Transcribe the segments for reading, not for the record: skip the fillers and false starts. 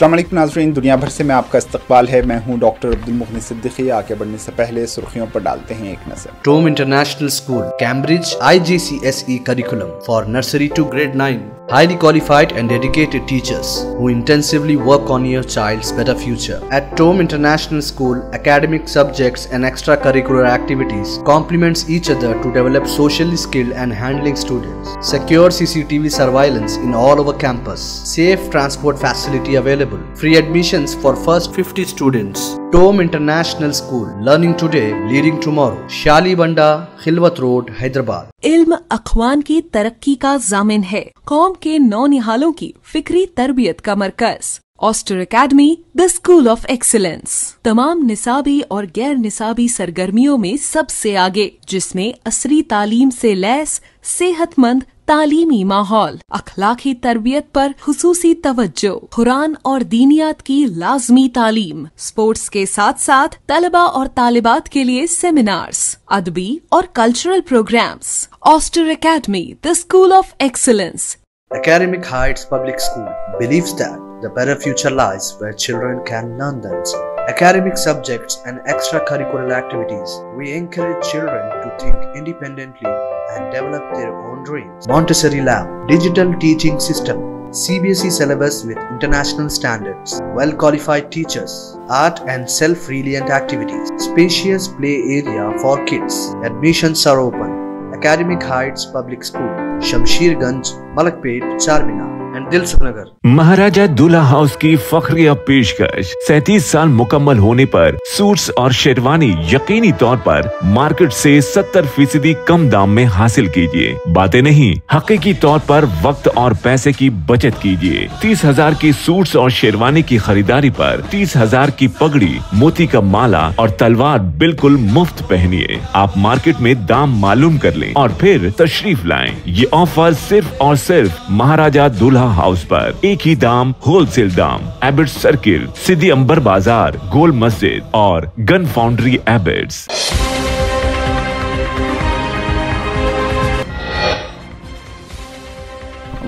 अस्सलाम वालेकुम नाज़रीन, दुनिया भर से मैं आपका इस्तकबाल है। मैं हूं डॉक्टर अब्दुल मुग़नी सिद्दीकी। आगे बढ़ने से पहले सुर्खियों पर डालते हैं एक नज़र। Tom international school, Cambridge, IGCSE curriculum for nursery to grade 9. Highly qualified and dedicated teachers who intensively work on your child's better future. At Tom International School, academic subjects and extracurricular activities complements each other to develop socially skilled and handling students. Secure CCTV surveillance in all over campus. Safe transport facility available. Free admissions for first 50 students. Tom International School, learning today, leading tomorrow. Shalibanda, Khilwat road, Hyderabad. इल्म अखवान की तरक्की का जामिन है, कौम के नौनिहालों की फिक्री तरबियत का मरकज। ऑस्टर academy, the school of excellence, तमाम निसाबी और गैर निसाबी सरगर्मियों में सबसे आगे, जिसमें असरी तालीम से लैस सेहतमंद तालीमी माहौल, अखलाकी तरबियत पर खुसूसी तवज्जो, कुरान और दीनियात की लाजमी तालीम, स्पोर्ट्स के साथ साथ तलबा और तालिबात के लिए सेमिनार्स, अदबी और cultural programmes. Oster academy, the school of excellence. Academic Heights Public School believes that the better future lies where children can learn themselves. Academic subjects and extracurricular activities. We encourage children to think independently and develop their own dreams. Montessori Lab, digital teaching system, CBSE syllabus with international standards, well-qualified teachers, art and self-reliant activities, spacious play area for kids. Admissions are open. Academic Heights Public School, Shamshirganj, Malakpet, Charminar and Dilsukhnagar. Maharaja Dulha house की फख्रिया पेशकश। 37 साल मुकम्मल होने पर suits और शेरवानी यकीनी तौर पर मार्केट से 70% कम दाम में हासिल कीजिए। बातें नहीं, हकीकी तौर पर वक्त और पैसे की बचत कीजिए। 30,000 की सूट्स और शेरवानी की खरीदारी पर 30,000 की पगड़ी, मोती का माला और तलवार बिल्कुल मुफ्त पहनिए। आप मार्केट में दाम मालूम कर लें और फिर तशरीफ लाएं। ये ऑफर सिर्फ और सिर्फ महाराजा दूल्हा हाउस पर। एक ही दाम, होलसेल दाम। एबिट सर्किल, सिद्दी अंबर बाजार, गोल मस्जिद और गन फाउंड्री एबिट्स।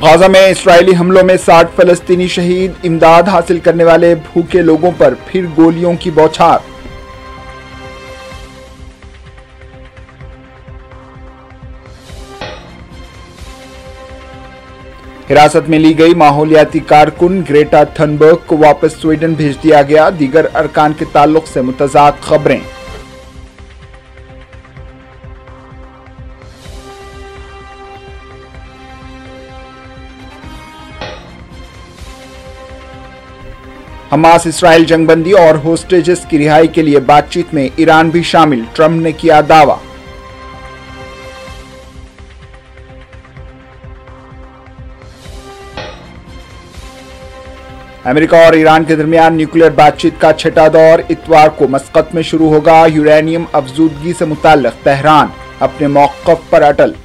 गाजा में इस्राएली हमलों में 60 फलस्तीनी शहीद। इमदाद हासिल करने वाले भूखे लोगों पर फिर गोलियों की बौछार। हिरासत में ली गई माहौलियाती कारकुन ग्रेटा थनबर्ग को वापस स्वीडन भेज दिया गया। दीगर अरकान के ताल्लुक से मुतज़ाद खबरें। हमास इसराइल जंगबंदी और होस्टेजेस की रिहाई के लिए बातचीत में ईरान भी शामिल, ट्रंप ने किया दावा। अमेरिका और ईरान के दरमियान न्यूक्लियर बातचीत का छठा दौर इतवार को मस्कत में शुरू होगा। यूरेनियम अफजूदगी से मुताल्लिक तेहरान अपने मौक़िफ़ पर अटल।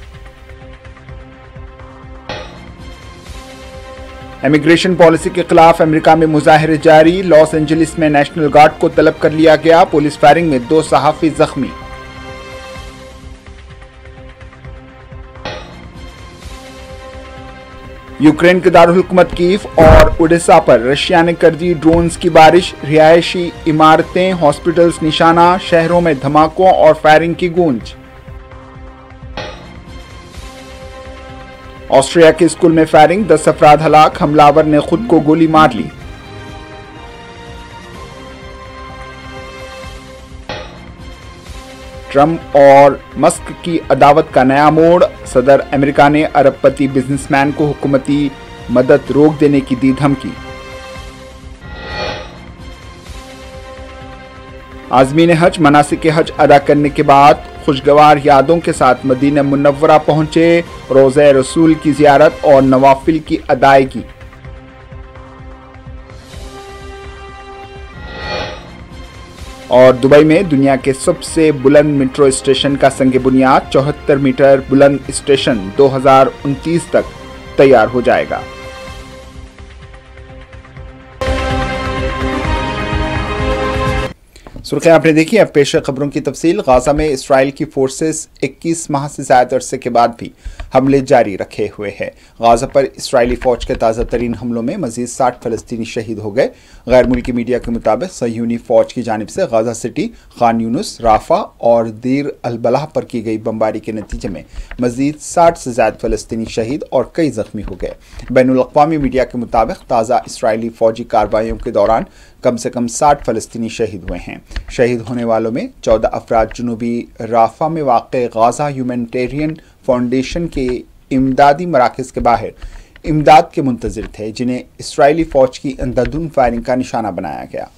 इमिग्रेशन पॉलिसी के खिलाफ अमेरिका में मुजाहिरे जारी। लॉस एंजलिस में नेशनल गार्ड को तलब कर लिया गया। पुलिस फायरिंग में 2 सहाफ़ी जख्मी। यूक्रेन के दारुल हुकूमत कीव और ओडेसा पर रशिया ने कर दी ड्रोन्स की बारिश। रिहायशी इमारतें, हॉस्पिटल्स निशाना, शहरों में धमाकों और फायरिंग की गूंज। ऑस्ट्रिया के स्कूल में फायरिंग, 10 अफराद हलाक। हमलावर ने खुद को गोली मार ली। ट्रंप और मस्क की अदावत का नया मोड़। सदर अमेरिका ने अरबपति बिजनेसमैन को हुकूमती मदद रोक देने की दी धमकी। आज़मीन हज मनासिक हज अदा करने के बाद खुशगवार यादों के साथ मदीना मुनव्वरा पहुंचे। रोज़े रसूल की जियारत और नवाफिल की अदायगी। और दुबई में दुनिया के सबसे बुलंद मेट्रो स्टेशन का संग बुनियाद, 74 मीटर बुलंद स्टेशन 2029 तक तैयार हो जाएगा। सुर्खियां आपने देखी, अब पेश है खबरों की तफसील। गाजा में इसराइल की फोर्सेस 21 माह से ज्यादा अरसे के बाद भी हमले जारी रखे हुए हैं। गाजा पर इसराइली फौज के ताज़ा तरीन हमलों में मजीद 60 फलस्तीनी शहीद हो गए। गैर मुल्की मीडिया के मुताबिक सह्यूनी फौज की जानिब से Gaza City, Khan Younis, Rafah और दीर अल बलाह पर की गई बमबारी के नतीजे में मजीद 60 से ज्यादा फलस्तीनी शहीद और कई जख्मी हो गए। बैनुल अक़वामी मीडिया के मुताबिक ताज़ा इसराइली फौजी कार्रवाइयों के दौरान कम से कम 60 फलस्तीनी शहीद हुए हैं। शहीद होने वालों में 14 अफराद जुनूबी राफा में वाक़ गाजा ह्यूमैनिटेरियन फाउंडेशन के इमदादी मराकज़ के बाहर इमदाद के मुंतज़िर थे, जिन्हें इसराइली फ़ौज की अंधाधुन फायरिंग का निशाना बनाया गया।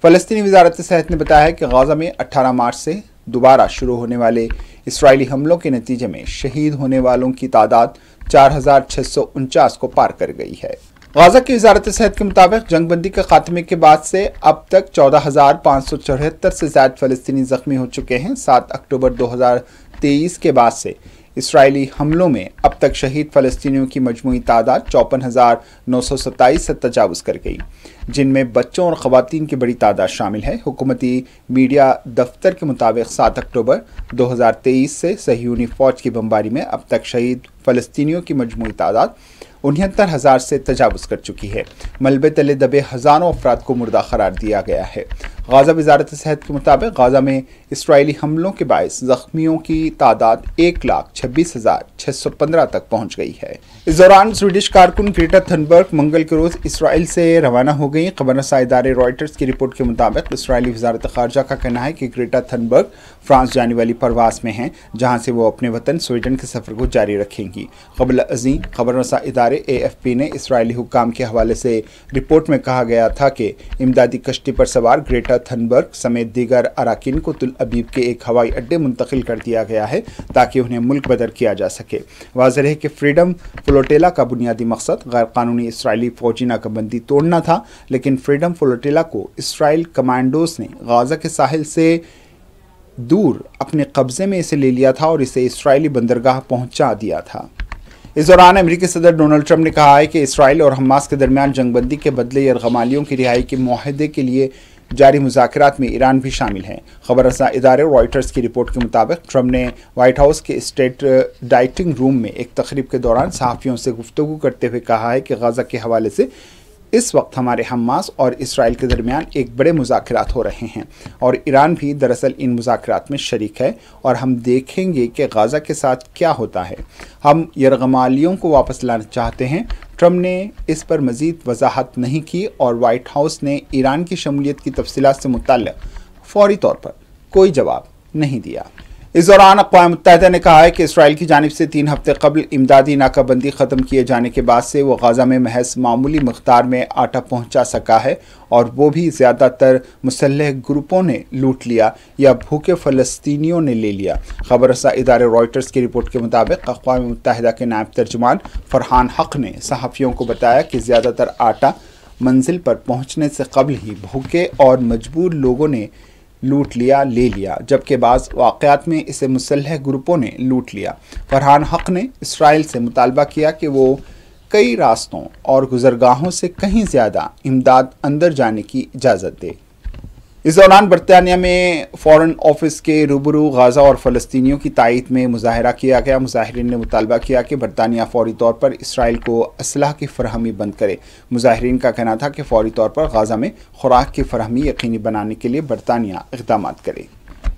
फ़लस्तीनी वज़ारत सेहत ने बताया है कि गाजा में 18 मार्च से दोबारा शुरू होने वाले इसराइली हमलों के नतीजे में शहीद होने वालों की तादाद 4649 को पार कर गई है। गाजा की वज़ारत सेहत के मुताबिक जंगबंदी के खात्मे के बाद से अब तक 14,574 से ज़्यादा फ़लस्तीनी ज़ख्मी हो चुके हैं। 7 अक्टूबर 2023 के बाद से इसराइली हमलों में अब तक शहीद फ़लस्तीनियों की मजमूई तादाद 54,927 से तजावुज़ कर गई, जिनमें बच्चों और ख़वातीन की बड़ी तादाद शामिल है। हुकूमती मीडिया दफ्तर के मुताबिक 7 अक्टूबर 2023 से सह्यूनी फ़ौज की बमबारी में अब तक शहीद फ़लस्तीनियों की मजमूई तादाद 69,000 से तजावुज़ कर चुकी है। मलबे तले दबे हज़ारों अफराद को मुर्दा करार दिया गया है। गाजा वज़ारत सेहत के मुताबिक गाजा में इसराइली हमलों के बायस ज़ख्मियों की तादाद 1,26,615 तक पहुँच गई है। इस दौरान स्वीडिश कारकुन ग्रेटा थनबर्ग मंगल के रोज़ इसराइल से रवाना हो गई। खबररसा इदारे रॉयटर्स की रिपोर्ट के मुताबिक इसराइली वज़ारत ख़ारजा का कहना है कि ग्रेटा थनबर्ग फ्रांस जाने वाली परवास में हैं, जहाँ से वो अपने वतन स्वीडन के सफ़र को जारी रखेंगी। क़ब्ल अज़ीं खबररसा इदारे AFP ने इसराइली हुक्काम के हवाले से रिपोर्ट में कहा गया था कि इमदादी कश्ती पर सवार ग्रेटा थनबर्ग समेत दीगर अराकीन को तुल अबीब के एक हवाई अड्डे मुंतकिल कर दिया गया है ताकि उन्हें मुल्क बदर किया जा सके। वाज़ेह है कि फ्रीडम फ्लोटिला का बुनियादी मकसद गैर कानूनी इसराइली फौजी नाकाबंदी तोड़ना था, लेकिन फ्रीडम फ्लोटिला को इसराइल कमांडोज ने गाजा के साहिल से दूर अपने कब्जे में इसे ले लिया था और इसे इसराइली बंदरगाह पहुंचा दिया था। इस दौरान अमेरिकी सदर डोनाल्ड ट्रंप ने कहा है कि इसराइल और हमास के दरमियान जंगबंदी के बदले यरगमालियों की रिहाई के मुआहदे के लिए जारी मुज़ाकरात में ईरान भी शामिल है। खबररसा इदारे रॉयटर्स की रिपोर्ट के मुताबिक ट्रंप ने व्हाइट हाउस के स्टेट डाइटिंग रूम में एक तकरीब के दौरान सहाफ़ियों से गुफ्तगू करते हुए कहा है कि गाजा के हवाले से इस वक्त हमारे हमास और इसराइल के दरमियान एक बड़े मुज़ाकरात हो रहे हैं और ईरान भी दरअसल इन मुज़ाकरात में शरीक है और हम देखेंगे कि गाजा के साथ क्या होता है। हम यरगमालियों को वापस लाना चाहते हैं। ट्रंप ने इस पर मज़ीद वजाहत नहीं की और वाइट हाउस ने ईरान की शमूलियत की तफसीलात से मुताल्लिक़ फौरी तौर पर कोई जवाब नहीं दिया। इस दौरान अक़वाम मुत्तहिदा ने कहा है कि इसराइल की जानिब से 3 हफ्ते कबल इमदादी नाकाबंदी ख़त्म किए जाने के बाद से वो गाजा में महज मामूली मक़दार में आटा पहुंचा सका है और वो भी ज़्यादातर मुसल्लह ग्रुपों ने लूट लिया या भूखे फ़लस्तीनियों ने ले लिया। खबररसा इदारे रॉयटर्स की रिपोर्ट के मुताबिक अक़वाम मुत्तहिदा के नायब तर्जुमान फरहान हक़ ने सहाफ़ियों को बताया कि ज़्यादातर आटा मंजिल पर पहुँचने से कबल ही भूखे और मजबूर लोगों ने लूट लिया ले लिया, जबकि बाज़ वाक़यात में इसे मुसल्लह ग्रुपों ने लूट लिया। फरहान हक़ ने इसराइल से मुतालबा किया कि वो कई रास्तों और गुज़रगाहों से कहीं ज़्यादा इमदाद अंदर जाने की इजाज़त दे। इस दौरान बरतानिया में फ़ॉरेन ऑफिस के रूबरू गाजा और फ़लस्तीनियों की तायीद में मुजाहरा किया गया। मुजाहिरीन ने मुतालबा किया कि बरतानिया फ़ौरी तौर पर इसराइल को असलहा की फरहमी बंद करे। मुजाहिरीन का कहना था कि फ़ौरी तौर पर गाजा में खुराक की फरहमी यकीनी बनाने के लिए बरतानिया इक़दाम करे।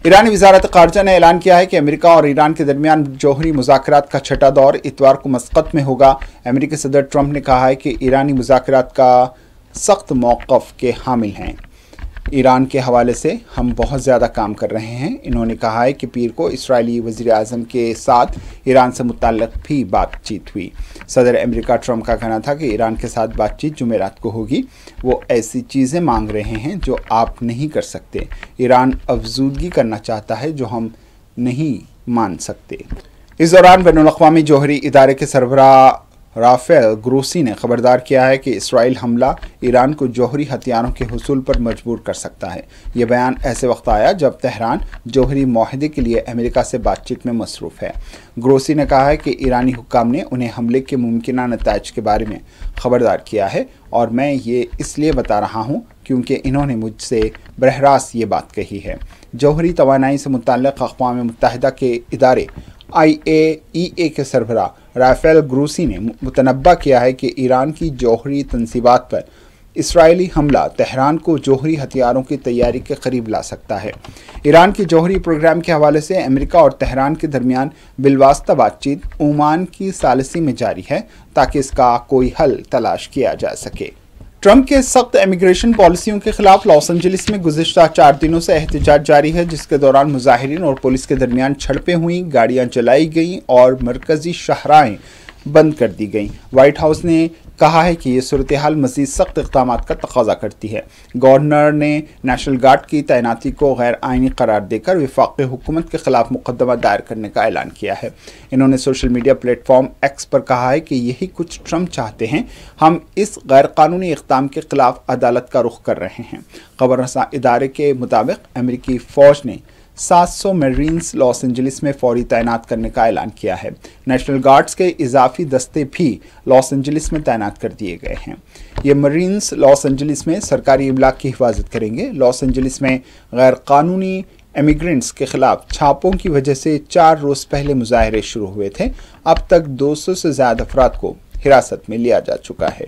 ईरानी वज़ारत ख़ारजा ने ऐलान किया है कि अमेरिका और ईरान के दरमियान जौहरी मुज़ाकरात का छठा दौर इतवार को मस्कत में होगा। अमेरिकी सदर ट्रंप ने कहा है कि ईरानी मुज़ाकरात का सख्त मौक़िफ़ के हामिल हैं। ईरान के हवाले से हम बहुत ज़्यादा काम कर रहे हैं। इन्होंने कहा है कि पीर को इसराइली वज़ीर आज़म के साथ ईरान से मुताल्लिक़ भी बातचीत हुई। सदर अमेरिका ट्रंप का कहना था कि ईरान के साथ बातचीत जुमेरात को होगी। वो ऐसी चीज़ें मांग रहे हैं जो आप नहीं कर सकते। ईरान अफजूदगी करना चाहता है जो हम नहीं मान सकते। इस दौरान बैनुल अक़वामी जौहरी इदारे के सरबराह राफेल ग्रोसी ने खबरदार किया है कि इसराइल हमला ईरान को जौहरी हथियारों के हुसूल पर मजबूर कर सकता है। ये बयान ऐसे वक्त आया जब तेहरान जौहरी माहदे के लिए अमेरिका से बातचीत में मसरूफ़ है। ग्रोसी ने कहा है कि ईरानी हुक्काम ने उन्हें हमले के मुमकिन नताइज के बारे में खबरदार किया है और मैं ये इसलिए बता रहा हूँ क्योंकि इन्होंने मुझसे बरह रास्त ये बात कही है। जौहरी तवानाई से मुतल्लिक़ अक़वाम मुत्तहिदा के इदारे IAEA के सरबराह राफेल ग्रोसी ने मुतनब्बा किया है कि ईरान की जौहरी तनसीबात पर इसराइली हमला तेहरान को जौहरी हथियारों की तैयारी के करीब ला सकता है। ईरान की जौहरी प्रोग्राम के हवाले से अमेरिका और तेहरान के दरमियान बिलवास्ता बातचीत ओमान की सालिसी में जारी है ताकि इसका कोई हल तलाश किया जा सके। ट्रंप के सख्त इमिग्रेशन पॉलिसियों के खिलाफ लॉस एंजलिस में गुज़िश्ता 4 दिनों से एहतजाज जारी है, जिसके दौरान मुजाहिरीन और पुलिस के दरमियान झड़पें हुई, गाड़ियां जलाई गईं और मरकजी शाहराहें बंद कर दी गईं। व्हाइट हाउस ने कहा है कि ये सूरत हाल मज़ीद सख्त इक़दाम का तकाजा करती है। गवर्नर ने नेशनल गार्ड की तैनाती को गैर आइनी करार देकर वफाक़ी हुकूमत के खिलाफ मुकदमा दायर करने का ऐलान किया है। इन्होंने सोशल मीडिया प्लेटफॉर्म एक्स पर कहा है कि यही कुछ ट्रंप चाहते हैं, हम इस गैर कानूनी इक़दाम के खिलाफ अदालत का रुख कर रहे हैं। खबर रसा इदारे के मुताबिक अमेरिकी फ़ौज ने 700 मरीन्स लॉस एंजलिस में फौरी तैनात करने का ऐलान किया है। नेशनल गार्ड्स के इजाफी दस्ते भी लॉस एंजलिस में तैनात कर दिए गए हैं। ये मरीन्स लॉस एंजलिस में सरकारी इमलाक की हिफाजत करेंगे। लॉस एंजलिस में गैर कानूनी इमिग्रेंट्स के खिलाफ छापों की वजह से 4 रोज़ पहले मुजाहरे शुरू हुए थे। अब तक 200 से ज़्यादा अफराद को हिरासत में लिया जा चुका है।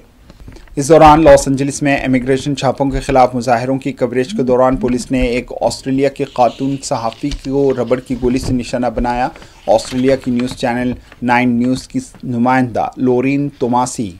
इस दौरान लॉस एंजलिस में इमिग्रेशन छापों के खिलाफ मुजाहरों की कवरेज के दौरान पुलिस ने एक ऑस्ट्रेलिया के खातून सहाफ़ी को रबड़ की गोली से निशाना बनाया। ऑस्ट्रेलिया की न्यूज़ चैनल 9 न्यूज़ की नुमाइंदा लोरीन तोमासी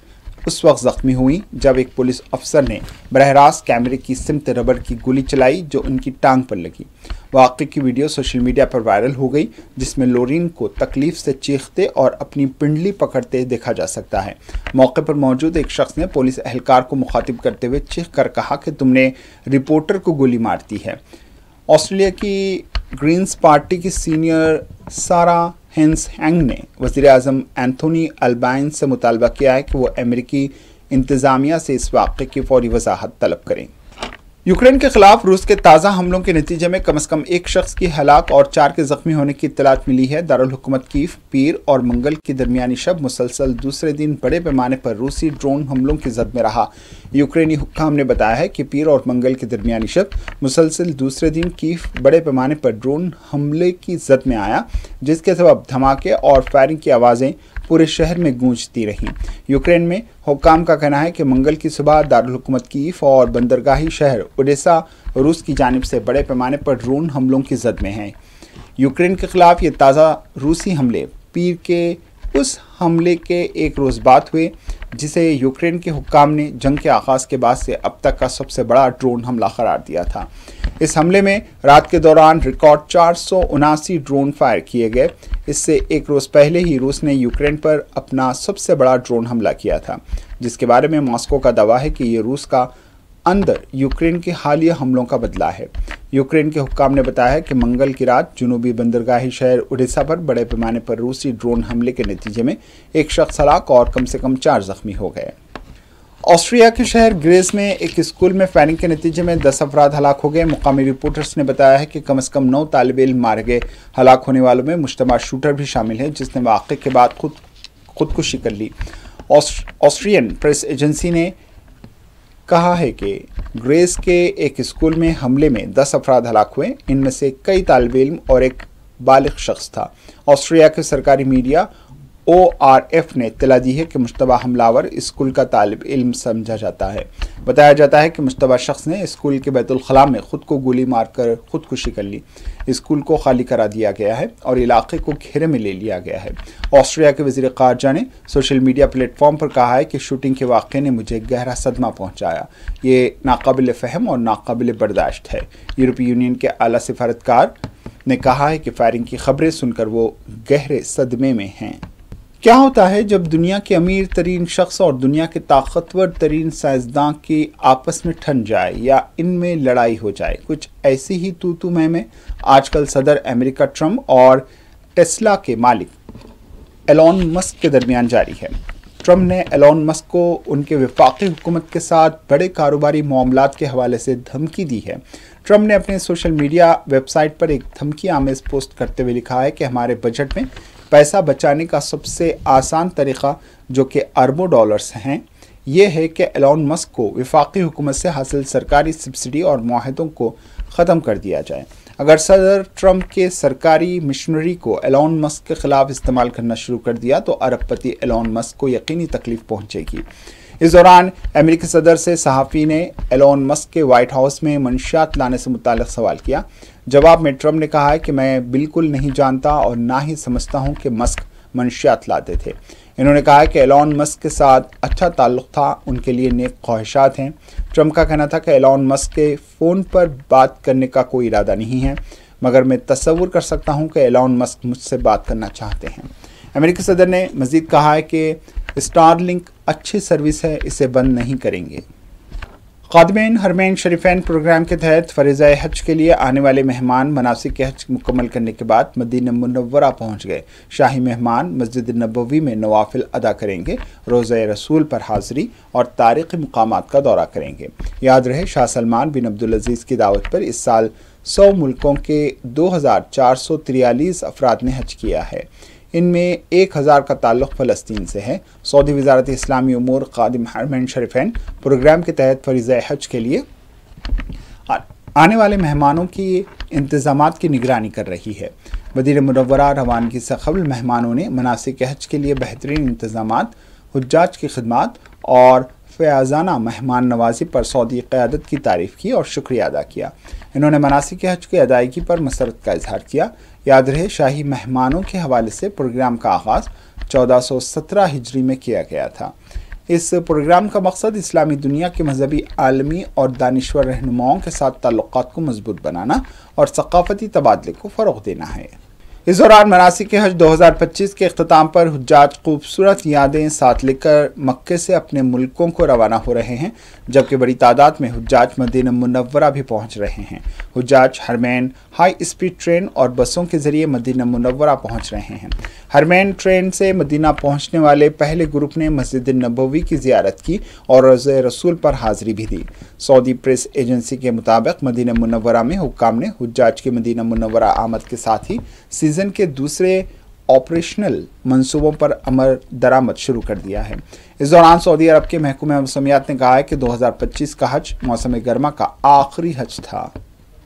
उस वक्त ज़ख्मी हुई जब एक पुलिस अफसर ने बरह रास्त कैमरे की सिमत रबड़ की गोली चलाई जो उनकी टांग पर लगी। वाक़े की वीडियो सोशल मीडिया पर वायरल हो गई, जिसमें लोरीन को तकलीफ से चीखते और अपनी पिंडली पकड़ते देखा जा सकता है। मौके पर मौजूद एक शख्स ने पुलिस एहलकार को मुखातिब करते हुए चीख कर कहा कि तुमने रिपोर्टर को गोली मार दी है। ऑस्ट्रेलिया की ग्रीन्स पार्टी की सीनियर सारा हैंग ने वज़ीर-ए-आज़म एंथोनी अल्बाइंस से मुतालबा किया है कि वो अमेरिकी इंतज़ामिया से इस वाक़े की फौरी वजाहत तलब करें। यूक्रेन के खिलाफ रूस के ताज़ा हमलों के नतीजे में कम से कम 1 शख्स की हलाक और 4 के ज़ख्मी होने की इत्तलात मिली है। दारुल हुकूमत कीव पीर और मंगल की दरमियानी शब मुसलसल दूसरे दिन बड़े पैमाने पर रूसी ड्रोन हमलों की जद में रहा। यूक्रेनी हुक्काम ने बताया है कि पीर और मंगल की दरमियानी शब मुसलसल दूसरे दिन कीव बड़े पैमाने पर ड्रोन हमले की जद में आया, जिसके सबब धमाके और फायरिंग की आवाज़ें पूरे शहर में गूंजती रहीं। यूक्रेन में हुक्काम का कहना है कि मंगल की सुबह दारुल हुकूमत कीव और बंदरगाही शहर ओडेसा रूस की जानिब से बड़े पैमाने पर ड्रोन हमलों की जद में हैं। यूक्रेन के खिलाफ ये ताज़ा रूसी हमले पीर के उस हमले के 1 रोज़ बाद हुए जिसे यूक्रेन के हुक्काम ने जंग के आगाज़ के बाद से अब तक का सबसे बड़ा ड्रोन हमला करार दिया था। इस हमले में रात के दौरान रिकॉर्ड 479 ड्रोन फायर किए गए। इससे 1 रोज़ पहले ही रूस ने यूक्रेन पर अपना सबसे बड़ा ड्रोन हमला किया था, जिसके बारे में मॉस्को का दावा है कि ये रूस का अंदर यूक्रेन के हालिया हमलों का बदला है। यूक्रेन के हुक्काम ने बताया कि मंगल की रात जुनूबी बंदरगाही शहर ओडेसा पर बड़े पैमाने पर रूसी ड्रोन हमले के नतीजे में 1 शख्स हलाक और कम से कम 4 जख्मी हो गए। ऑस्ट्रिया के शहर ग्रेस में एक स्कूल में फायरिंग के नतीजे में 10 अफराद हलाक हो गए। मुकामी रिपोर्टर्स ने बताया है कि कम से कम 9 तालिब इल्म मारे गए। हलाक होने वालों में मुश्तबा शूटर भी शामिल है, जिसने वाक़े के बाद खुदकुशी कर ली। ऑस्ट्रियन प्रेस एजेंसी ने कहा है कि ग्रेस के एक स्कूल में हमले में 10 अफराद हलाक हुए। इनमें से कई तालिब इल्म और एक बालिग शख्स था। ऑस्ट्रिया के सरकारी मीडिया ORF ने इत्तला दी है कि मुश्तबा हमलावर स्कूल का तालिब इल्म समझा जाता है। बताया जाता है कि मुश्तबा शख्स ने स्कूल के बैतुल खला में खुद को गोली मारकर खुदकुशी कर ली। स्कूल को खाली करा दिया गया है और इलाके को घेरे में ले लिया गया है। ऑस्ट्रिया के वज़ीर ख़ारजा ने सोशल मीडिया प्लेटफॉर्म पर कहा है कि शूटिंग के वाक़े ने मुझे गहरा सदमा पहुँचाया। ये नाकाबिल फ़हम और नाकाबिल बर्दाश्त है। यूरोपीय यूनियन के आला सिफारतकार ने कहा है कि फायरिंग की खबरें सुनकर वो गहरे सदमे में हैं। क्या होता है जब दुनिया के अमीर तरीन शख्स और दुनिया के ताकतवर तरीन साइंसदान की आपस में ठन जाए या इनमें लड़ाई हो जाए? कुछ ऐसी ही तू मैं आजकल सदर अमेरिका ट्रंप और टेस्ला के मालिक एलॉन मस्क के दरमियान जारी है। ट्रम्प ने एलॉन मस्क को उनके वफाकी हुकूमत के साथ बड़े कारोबारी मामलात के हवाले से धमकी दी है। ट्रम्प ने अपने सोशल मीडिया वेबसाइट पर एक धमकी आमेज पोस्ट करते हुए लिखा है कि हमारे बजट में पैसा बचाने का सबसे आसान तरीका, जो कि अरबों डॉलर्स हैं, ये है कि एलॉन मस्क को वफाकी हुकूमत से हासिल सरकारी सब्सिडी और मुआहदों को ख़त्म कर दिया जाए। अगर सदर ट्रम्प के सरकारी मिशनरी को एलॉन मस्क के खिलाफ इस्तेमाल करना शुरू कर दिया तो अरबपति एलॉन मस्क को यकीनी तकलीफ पहुंचेगी। इस दौरान अमेरिकी सदर से सहाफ़ी ने एलॉन मस्क के वाइट हाउस में मंशियात लाने से मुताल्लिक़ सवाल किया। जवाब में ट्रम्प ने कहा है कि मैं बिल्कुल नहीं जानता और ना ही समझता हूं कि मस्क मंशियात लाते थे। इन्होंने कहा कि एलॉन मस्क के साथ अच्छा ताल्लुक़ था, उनके लिए नेक ख्वाहिशात हैं। ट्रम्प का कहना था कि एलॉन मस्क के फ़ोन पर बात करने का कोई इरादा नहीं है, मगर मैं तस्वुर कर सकता हूं कि एलॉन मस्क मुझसे बात करना चाहते हैं। अमेरिकी सदर ने मज़ीद कहा है कि स्टारलिंक अच्छी सर्विस है, इसे बंद नहीं करेंगे। ख़ादिमीन हरमैन शरीफैन प्रोग्राम के तहत फ़रीज़ा हज के लिए आने वाले मेहमान मनासिक हज मुकम्मल करने के बाद मदीना मुनव्वरा पहुँच गए। शाही मेहमान मस्जिद नबवी में नवाफिल अदा करेंगे, रोज़ा रसूल पर हाज़री और तारीख़ी मकामात का दौरा करेंगे। याद रहे, शाह सलमान बिन अब्दुल अज़ीज़ की दावत पर इस साल 100 मुल्कों के 2443 अफराद ने हज किया है। इनमें 1000 का ताल्लुक़ फ़लस्तीन से है। सऊदी वज़ारत इस्लामी उमूर ख़ादिम हरमैन शरीफैन प्रोग्राम के तहत फ़रीज़ा हज के लिए आने वाले मेहमानों की इंतज़ामात की निगरानी कर रही है। मदीना मुनव्वरा रवानगी से क़ब्ल मेहमानों ने मनासिक हज के लिए बेहतरीन इंतज़ामात, हुज्जाज की खिदमात और फ़याज़ाना मेहमान नवाजी पर सऊदी क़यादत की तारीफ़ की और शुक्रिया अदा किया। इन्होंने मनासिक हज की अदायगी पर मसरत का इजहार किया। याद रहे, शाही मेहमानों के हवाले से प्रोग्राम का आगाज़ 1417 हिजरी में किया गया था। इस प्रोग्राम का मकसद इस्लामी दुनिया के मजहबी, आलमी और दानिश्वर रहनुमाओं के साथ ताल्लुक़ात को मजबूत बनाना और सकाफ़ती तबादले को फ़रोग़ देना है। इस दौरान मनासिक हज 2025 के अख्ताम पर हुज्जाज खूबसूरत यादें साथ लेकर मक्के से अपने मुल्कों को रवाना हो रहे हैं, जबकि बड़ी तादाद में हुज्जाज मदीना मुनव्वरा भी पहुंच रहे हैं। हुज्जाज हरमैन हाई स्पीड ट्रेन और बसों के जरिए मदीना मुनव्वरा पहुंच रहे हैं। हरमैन ट्रेन से मदीना पहुंचने वाले पहले ग्रुप ने मस्जिद नबवी की ज़ियारत की और रोज़ा रसूल पर हाज़री भी दी। सऊदी प्रेस एजेंसी के मुताबिक मदीना मुनव्वरा में हुक्काम ने हुज्जाज के मदीना मुनव्वरा आमद के साथ ही सीज़न के दूसरे ऑपरेशनल मंसूबों पर अमल दरामद शुरू कर दिया है। इस दौरान सऊदी अरब के महकूम मौसमियात ने कहा है कि 2025 का हज मौसम गर्मा का आखिरी हज था।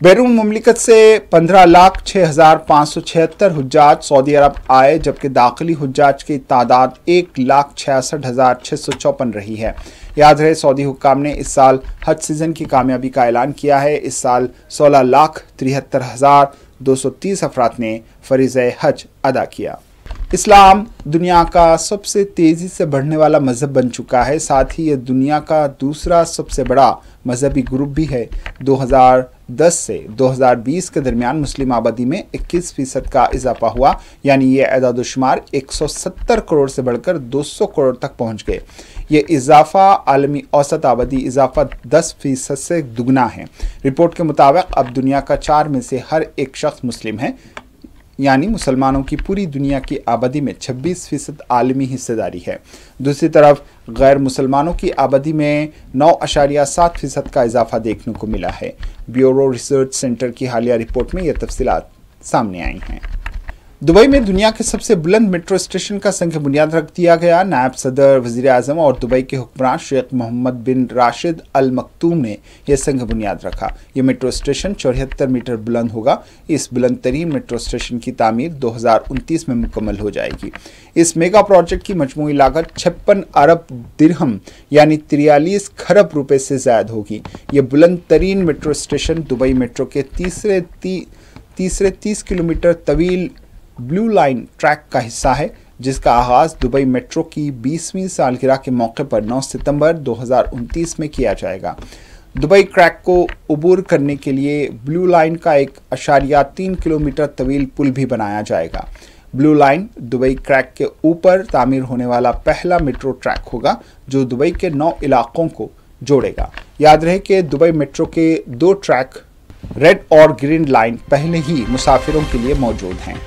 बैरून मुमलिकत से 15,06,576 हुज्जाज सऊदी अरब आए, जबकि दाखिली हुज्जाज की तादाद 1,66,654 रही है। याद रहे, सऊदी हुक्काम ने इस साल हज सीज़न की कामयाबी का ऐलान किया है। इस साल 16,73,230 अफराद ने फ़रीज़ा हज अदा किया। इस्लाम दुनिया का सबसे तेज़ी से बढ़ने वाला मज़हब बन चुका है, साथ ही ये दुनिया का दूसरा सबसे बड़ा मजहबी ग्रुप भी है। 2010 से 2020 के दरमियान मुस्लिम आबादी में 21% का इजाफा हुआ, यानी ये एदादुशुमार 170 करोड़ से बढ़कर 200 करोड़ तक पहुंच गए। ये इजाफा आलमी औसत आबादी इजाफा 10% से दुगना है। रिपोर्ट के मुताबिक अब दुनिया का 4 में से हर एक शख्स मुस्लिम है, यानी मुसलमानों की पूरी दुनिया की आबादी में 26% आलमी हिस्सेदारी है। दूसरी तरफ गैर मुसलमानों की आबादी में 9.7% का इजाफा देखने को मिला है। ब्यूरो रिसर्च सेंटर की हालिया रिपोर्ट में ये तफसीलात सामने आई हैं। दुबई में दुनिया के सबसे बुलंद मेट्रो स्टेशन का संग बुनियाद रख दिया गया। नायब सदर, वज़ीर आज़म और दुबई के हुक्मरान शेख मोहम्मद बिन राशिद अल मकतूम ने यह संग बुनियाद रखा। यह मेट्रो स्टेशन 74 मीटर बुलंद होगा। इस बुलंद तरीन मेट्रो स्टेशन की तामीर 2029 में मुकम्मल हो जाएगी। इस मेगा प्रोजेक्ट की मजमूई लागत 56 अरब दिरहम यानी 43 खरब रुपए से ज़ायद होगी। यह बुलंद तरीन मेट्रो स्टेशन दुबई मेट्रो के तीसरे 30 किलोमीटर तवील ब्लू लाइन ट्रैक का हिस्सा है, जिसका आगाज़ दुबई मेट्रो की 20वीं सालगिरह के मौके पर 9 सितंबर 2029 में किया जाएगा। दुबई क्रैक को अबूर करने के लिए ब्लू लाइन का 1.3 किलोमीटर तवील पुल भी बनाया जाएगा। ब्लू लाइन दुबई क्रैक के ऊपर तामीर होने वाला पहला मेट्रो ट्रैक होगा, जो दुबई के 9 इलाकों को जोड़ेगा। याद रहे कि दुबई मेट्रो के 2 ट्रैक रेड और ग्रीन लाइन पहले ही मुसाफिरों के लिए मौजूद हैं।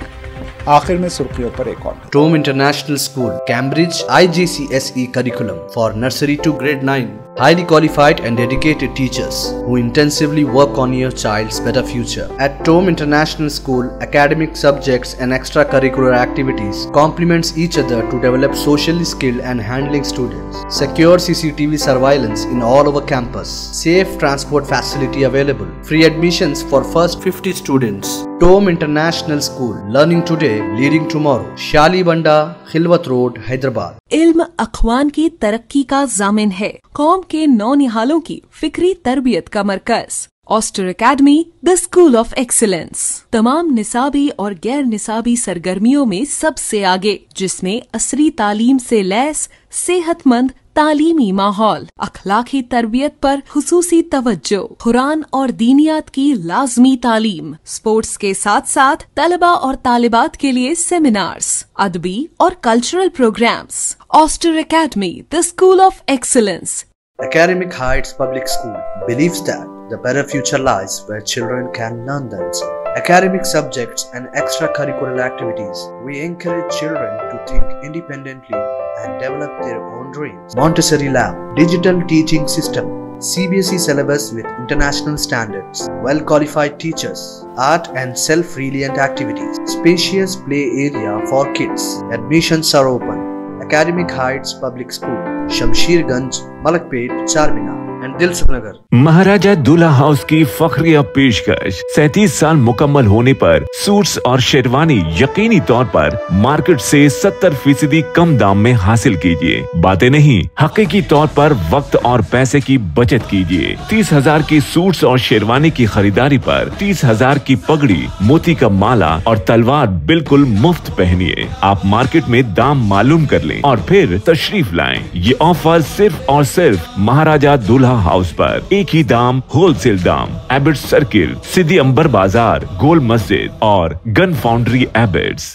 आखिर में सुर्खियों पर एक और Tome International School, Cambridge IGCSE curriculum for nursery to grade 9. Highly qualified and dedicated teachers who intensively work on your child's better future. At Tome International School, academic subjects and extracurricular activities complements each other to develop socially skilled and handling students. Secure CCTV surveillance in all over campus. Safe transport facility available. Free admissions for first 50 students. Tome International School, learning today, leading tomorrow. Shalibanda, Khilwat Road, Hyderabad. इल्म अखवान की तरक्की का जामिन है, कौम के नौनिहालों की फिक्री तरबियत का मरकज। ऑस्टर academy, the school of excellence, तमाम निसाबी और गैर निसाबी सरगर्मियों में सबसे आगे, जिसमें असरी तालीम से लैस सेहतमंद तालीमी माहौल, अखलाकी तरबियत पर खुसूसी तवज्जो, कुरान और दीनियात की लाजमी तालीम, स्पोर्ट्स के साथ साथ तलबा और तालिबात के लिए सेमिनार्स, अदबी और cultural programmes. Oster academy, the school of excellence. Academic Heights Public School believes that the better future lies where children can learn themselves. Academic subjects and extracurricular activities. We encourage children to think independently and develop their own dreams. Montessori Lab, digital teaching system, CBSE syllabus with international standards, well-qualified teachers, art and self-reliant activities, spacious play area for kids. Admissions are open. Academic Heights Public School, Shamsherganj, Malakpet, Charminar and Dilsukh Nagar. Maharaja Dulha house की फखरिया पेशकश 37 साल मुकम्मल होने पर suits और शेरवानी यकीनी तौर पर मार्केट से 70% कम दाम में हासिल कीजिए। बातें नहीं, हकीकी तौर पर वक्त और पैसे की बचत कीजिए। 30,000 की सूट्स और शेरवानी की खरीदारी पर 30,000 की पगड़ी, मोती का माला और तलवार बिल्कुल मुफ्त पहनिए। आप मार्केट में दाम मालूम कर लें और फिर तशरीफ लाएं। ये ऑफर सिर्फ और सिर्फ महाराजा दूल्हा हाउस पर, एक ही दाम, होलसेल दाम। एबिट्स सर्किल, सिद्दी अंबर बाजार, गोल मस्जिद और गन फाउंड्री एबिट्स।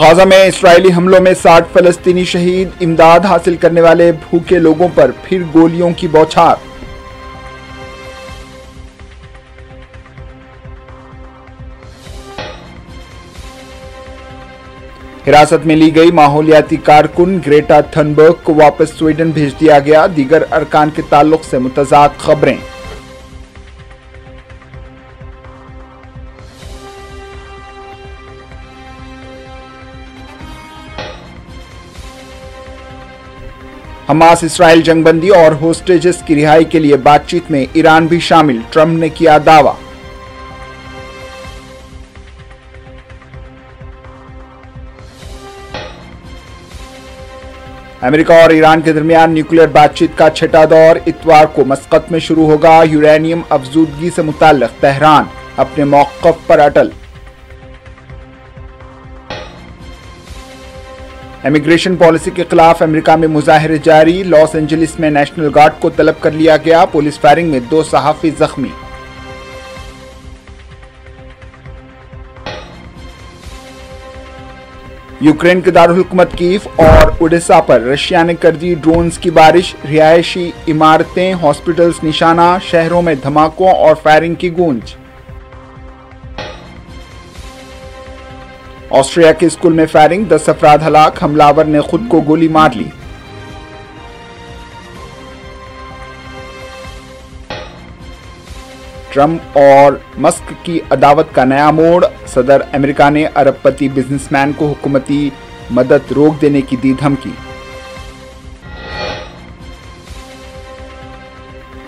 गाजा में इस्राएली हमलों में 60 फलस्तीनी शहीद, इमदाद हासिल करने वाले भूखे लोगों पर फिर गोलियों की बौछार। हिरासत में ली गई माहौलियाती कारकुन ग्रेटा थनबर्ग को वापस स्वीडन भेज दिया गया। दीगर अरकान के ताल्लुक से मुतज़ाद खबरें। हमास इसराइल जंगबंदी और होस्टेजेस की रिहाई के लिए बातचीत में ईरान भी शामिल, ट्रंप ने किया दावा। अमेरिका और ईरान के दरमियान न्यूक्लियर बातचीत का छठा दौर इतवार को मस्कत में शुरू होगा। यूरेनियम अफजूदगी से मुताल्लिक तेहरान अपने मौक़िफ़ पर अटल। इमिग्रेशन पॉलिसी के खिलाफ अमेरिका में मुजाहिरे जारी। लॉस एंजलिस में नेशनल गार्ड को तलब कर लिया गया। पुलिस फायरिंग में 2 सहाफ़ी जख्मी। यूक्रेन के दारुल हुकूमत कीव और ओडेसा पर रशिया ने कर दी ड्रोन्स की बारिश। रिहायशी इमारतें, हॉस्पिटल्स निशाना, शहरों में धमाकों और फायरिंग की गूंज। ऑस्ट्रिया के स्कूल में फायरिंग, 10 अफराद हलाक, हमलावर ने खुद को गोली मार ली। ट्रंप और मस्क की अदावत का नया मोड़। सदर अमेरिका ने अरबपति बिजनेसमैन को हुकूमती मदद रोक देने की दी धमकी।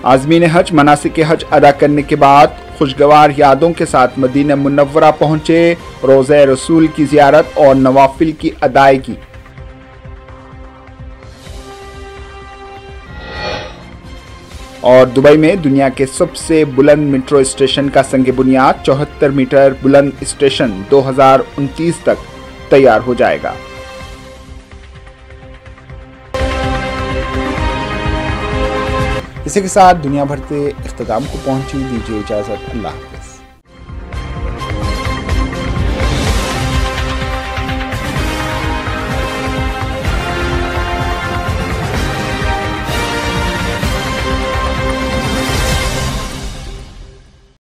आज़मीन हज मनासिक हज अदा करने के बाद खुशगवार यादों के साथ मदीना मुनव्वरा पहुंचे। रोज़े रसूल की जियारत और नवाफिल की अदायगी। और दुबई में दुनिया के सबसे बुलंद मेट्रो स्टेशन का संग बुनियाद, 74 मीटर बुलंद स्टेशन 2029 तक तैयार हो जाएगा। इसी के साथ दुनिया भर से इख्तिताम को पहुंची। दीजिए इजाजत, अल्लाह हाफ़िज़।